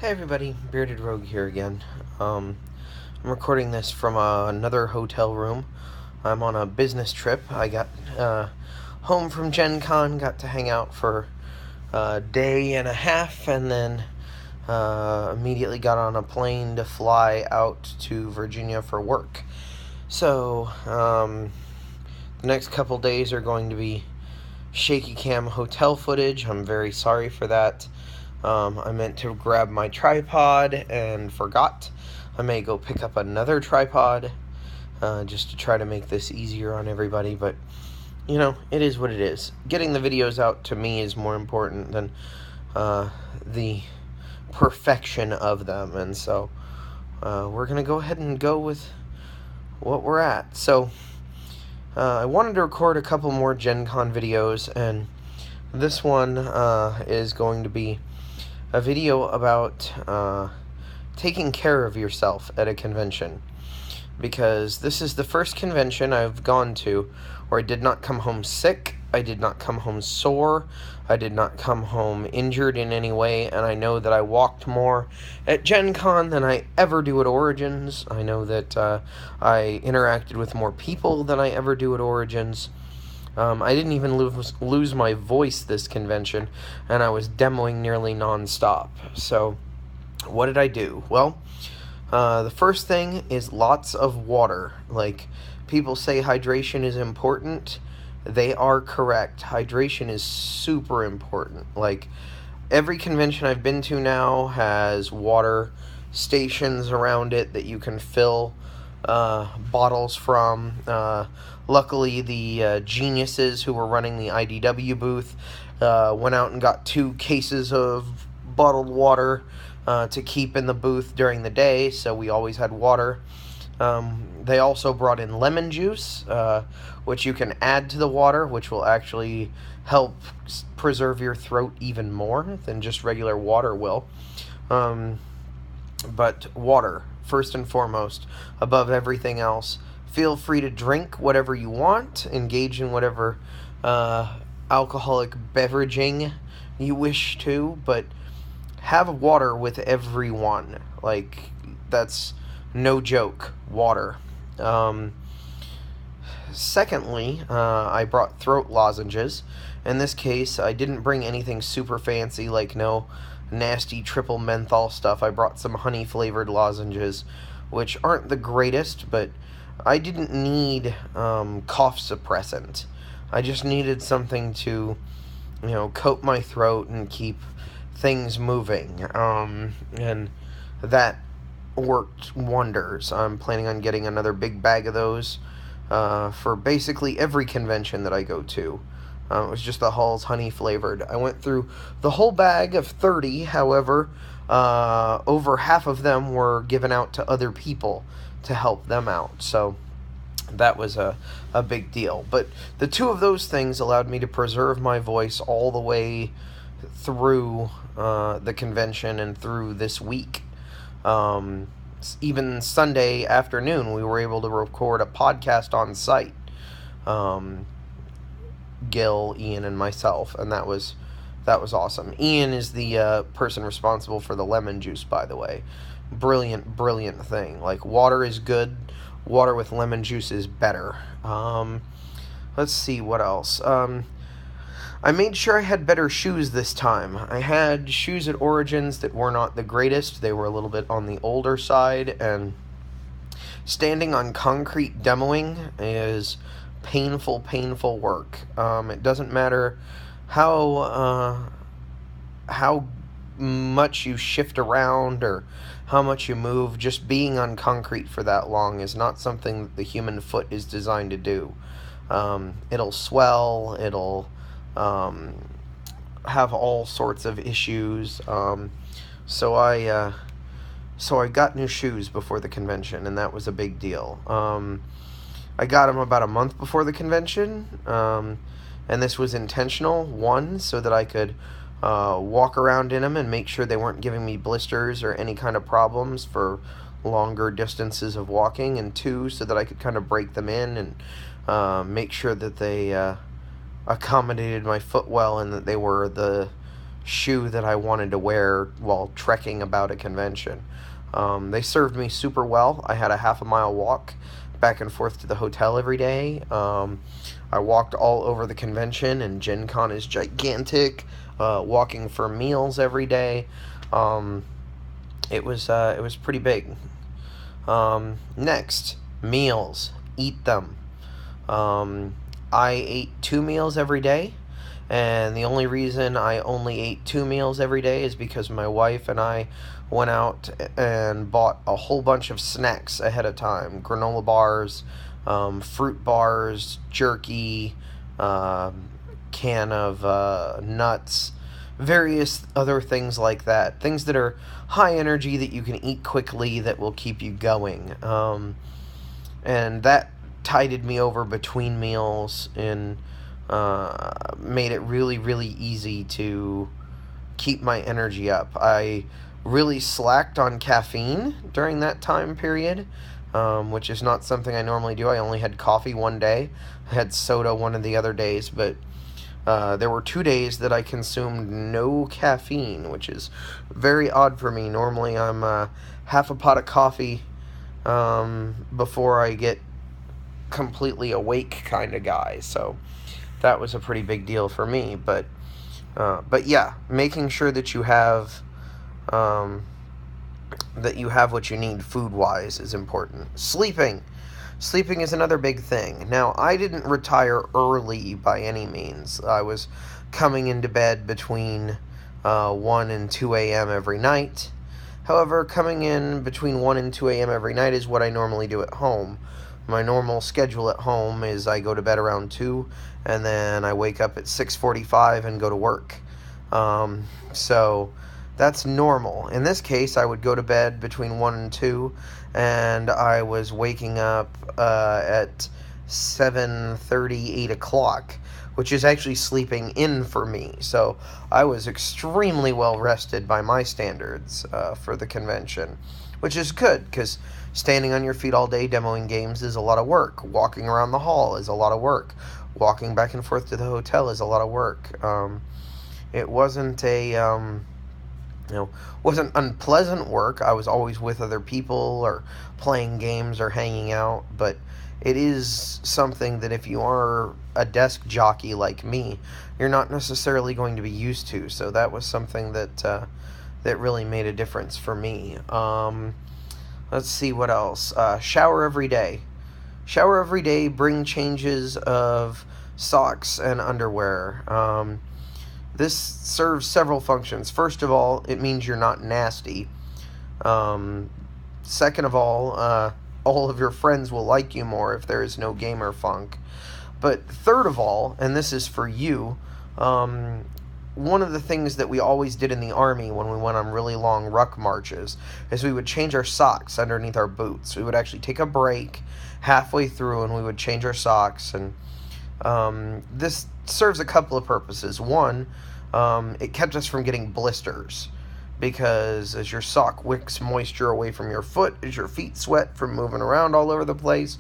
Hey everybody, Bearded Rogue here again. I'm recording this from another hotel room. I'm on a business trip. I got home from Gen Con, got to hang out for a day and a half, and then immediately got on a plane to fly out to Virginia for work. So, the next couple days are going to be shaky cam hotel footage. I'm very sorry for that. I meant to grab my tripod and forgot. I may go pick up another tripod just to try to make this easier on everybody, but you know, it is what it is. Getting the videos out to me is more important than the perfection of them, and so we're gonna go ahead and go with what we're at. So I wanted to record a couple more Gen Con videos, and this one is going to be a video about taking care of yourself at a convention, because this is the first convention I've gone to where I did not come home sick, I did not come home sore, I did not come home injured in any way, and I know that I walked more at Gen Con than I ever do at Origins. I know that I interacted with more people than I ever do at Origins. I didn't even lose my voice this convention, and I was demoing nearly non-stop. So, what did I do? Well, the first thing is lots of water. Like, people say hydration is important. They are correct. Hydration is super important. Like, every convention I've been to now has water stations around it that you can fill bottles from. Luckily, the geniuses who were running the IDW booth went out and got 2 cases of bottled water to keep in the booth during the day, so we always had water. They also brought in lemon juice, which you can add to the water, which will actually help preserve your throat even more than just regular water will. But water, first and foremost, above everything else. Feel free to drink whatever you want, engage in whatever alcoholic beveraging you wish to, but have water with everyone. Like, that's no joke, water. Secondly, I brought throat lozenges. In this case, I didn't bring anything super fancy, like no nasty triple menthol stuff. I brought some honey-flavored lozenges, which aren't the greatest, but I didn't need cough suppressant. I just needed something to, coat my throat and keep things moving. And that worked wonders. I'm planning on getting another big bag of those for basically every convention that I go to. It was just the Hall's honey flavored. I went through the whole bag of 30, however, over half of them were given out to other people to help them out, so that was a big deal. But the 2 of those things allowed me to preserve my voice all the way through the convention and through this week. Even Sunday afternoon, we were able to record a podcast on site. Gil, Ian, and myself, and that was awesome. Ian is the person responsible for the lemon juice, by the way. Brilliant thing. Like, water is good, water with lemon juice is better. Let's see what else. I made sure I had better shoes this time. I had shoes at Origins that were not the greatest. They were a little bit on the older side, and standing on concrete demoing is painful work. It doesn't matter how much you shift around or how much you move. Just being on concrete for that long is not something that the human foot is designed to do. It'll swell, it'll have all sorts of issues. So I got new shoes before the convention, and that was a big deal. I got them about a month before the convention, and this was intentional. 1, so that I could walk around in them and make sure they weren't giving me blisters or any kind of problems for longer distances of walking, and 2, so that I could kind of break them in and make sure that they accommodated my foot well and that they were the shoe that I wanted to wear while trekking about a convention. They served me super well. I had a half a mile walk back and forth to the hotel every day. I walked all over the convention, and Gen Con is gigantic. Walking for meals every day. It was pretty big. Next, meals. Eat them. I ate 2 meals every day, and the only reason I only ate 2 meals every day is because my wife and I went out and bought a whole bunch of snacks ahead of time. Granola bars, fruit bars, jerky, can of nuts, various other things like that. Things that are high energy that you can eat quickly that will keep you going. And that tided me over between meals and made it really, really easy to keep my energy up. I really slacked on caffeine during that time period, which is not something I normally do. I only had coffee one day. I had soda one of the other days, but there were 2 days that I consumed no caffeine, which is very odd for me. Normally I'm half a pot of coffee before I get completely awake kind of guy, so that was a pretty big deal for me. But yeah, making sure that you have what you need food wise is important. Sleeping is another big thing. Now, I didn't retire early by any means. I was coming into bed between 1 and 2 a.m. every night. However, coming in between 1 and 2 a.m. every night is what I normally do at home. My normal schedule at home is I go to bed around 2, and then I wake up at 6:45 and go to work. So that's normal. In this case, I would go to bed between 1 and 2, and I was waking up at 7:30, 8 o'clock, which is actually sleeping in for me. So I was extremely well rested by my standards for the convention, which is good, because standing on your feet all day demoing games is a lot of work. Walking around the hall is a lot of work. Walking back and forth to the hotel is a lot of work. It wasn't wasn't unpleasant work. I was always with other people or playing games or hanging out, but it is something that if you are a desk jockey like me, you're not necessarily going to be used to. So that was something that really made a difference for me. Let's see what else. Shower every day. Shower every day. Bring changes of socks and underwear. This serves several functions. First of all, it means you're not nasty. Second of all of your friends will like you more if there is no gamer funk. But third of all, and this is for you, one of the things that we always did in the Army when we went on really long ruck marches is we would change our socks underneath our boots. We would actually take a break halfway through and we would change our socks. And this serves a couple of purposes. One, it kept us from getting blisters, because as your sock wicks moisture away from your foot, as your feet sweat from moving around all over the place,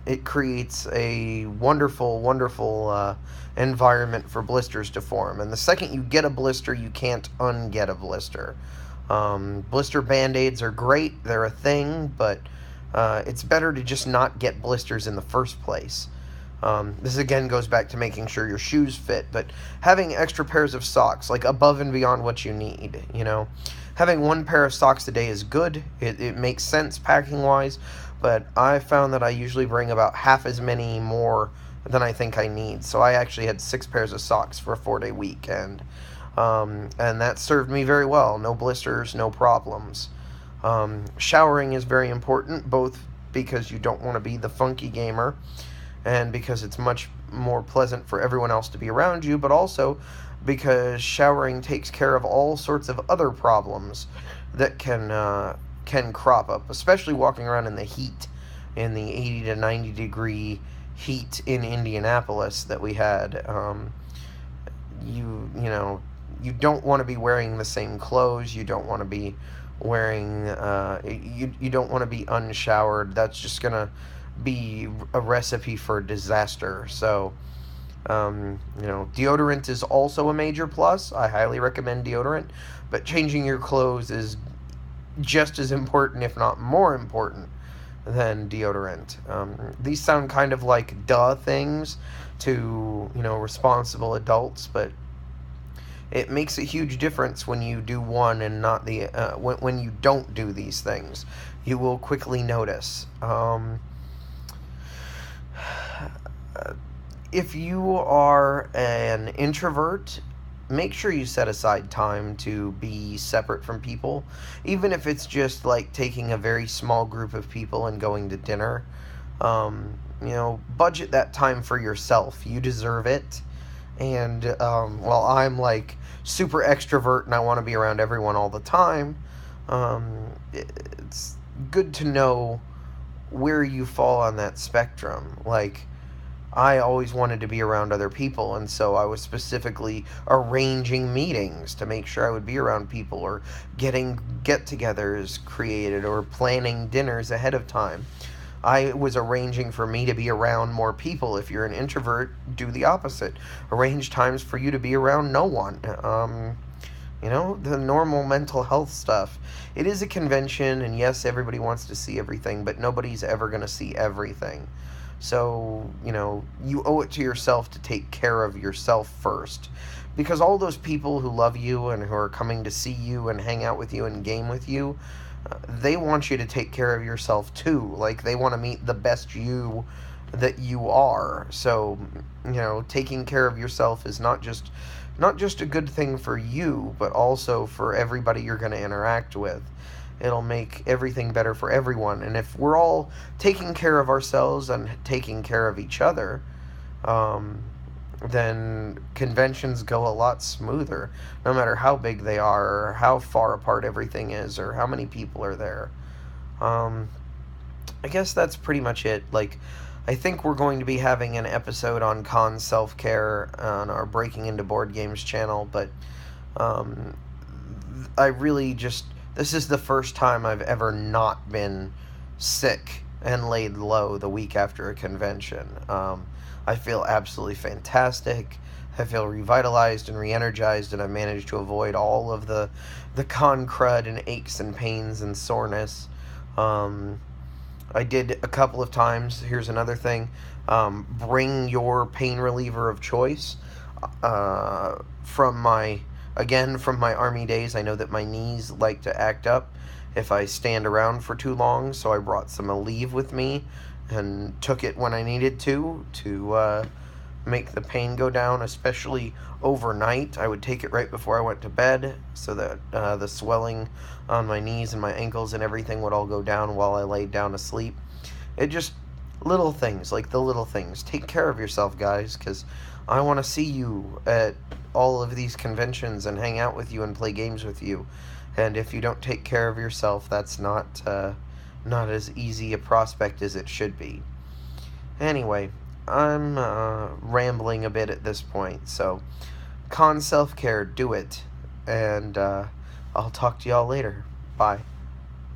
it creates a wonderful, wonderful environment for blisters to form. And the second you get a blister, you can't unget a blister. Blister band-aids are great, they're a thing, but it's better to just not get blisters in the first place. This again goes back to making sure your shoes fit, but having extra pairs of socks, like above and beyond what you need, Having one pair of socks a day is good. It makes sense packing-wise, but I found that I usually bring about half as many more than I think I need. So I actually had 6 pairs of socks for a 4-day weekend, and that served me very well. No blisters, no problems. Showering is very important, both because you don't want to be the funky gamer, and because it's much more pleasant for everyone else to be around you, but also because showering takes care of all sorts of other problems that can crop up, especially walking around in the heat, in the 80 to 90 degree heat in Indianapolis that we had. You don't want to be wearing the same clothes. You don't want to be wearing you don't want to be unshowered. That's just gonna be a recipe for disaster. So Deodorant is also a major plus. I highly recommend deodorant, but changing your clothes is just as important, if not more important, than deodorant. These sound kind of like duh things to, responsible adults, but it makes a huge difference when you do one and not when you don't do these things. You will quickly notice. If you are an introvert, make sure you set aside time to be separate from people, even if it's just like taking a very small group of people and going to dinner. Budget that time for yourself. You deserve it. And while I'm like super extrovert and I want to be around everyone all the time, it's good to know where you fall on that spectrum. Like, I always wanted to be around other people, and so I was specifically arranging meetings to make sure I would be around people, or getting get-togethers created, or planning dinners ahead of time. I was arranging for me to be around more people. If you're an introvert, do the opposite. Arrange times for you to be around no one. The normal mental health stuff. It is a convention, and yes, everybody wants to see everything, but nobody's ever going to see everything. So, you owe it to yourself to take care of yourself first. Because all those people who love you and who are coming to see you and hang out with you and game with you, they want you to take care of yourself too. Like, they want to meet the best you that you are. So, taking care of yourself is not just a good thing for you, but also for everybody you're going to interact with. It'll make everything better for everyone. And if we're all taking care of ourselves and taking care of each other, then conventions go a lot smoother, no matter how big they are, or how far apart everything is, or how many people are there. I guess that's pretty much it. Like, I think we're going to be having an episode on Con Self-Care on our Breaking Into Board Games channel, but I really just... This is the first time I've ever not been sick and laid low the week after a convention. I feel absolutely fantastic. I feel revitalized and re-energized, and I've managed to avoid all of the con crud and aches and pains and soreness. I did a couple of times. Here's another thing. Bring your pain reliever of choice. From my Army days, I know that my knees like to act up if I stand around for too long, so I brought some Aleve with me and took it when I needed to make the pain go down, especially overnight. I would take it right before I went to bed so that the swelling on my knees and my ankles and everything would all go down while I laid down to sleep. It just... little things, like the little things. Take care of yourself, guys, because I want to see you at all of these conventions and hang out with you and play games with you. And if you don't take care of yourself, that's not as easy a prospect as it should be. Anyway, I'm rambling a bit at this point, so Con Self-Care, do it. And I'll talk to y'all later. Bye.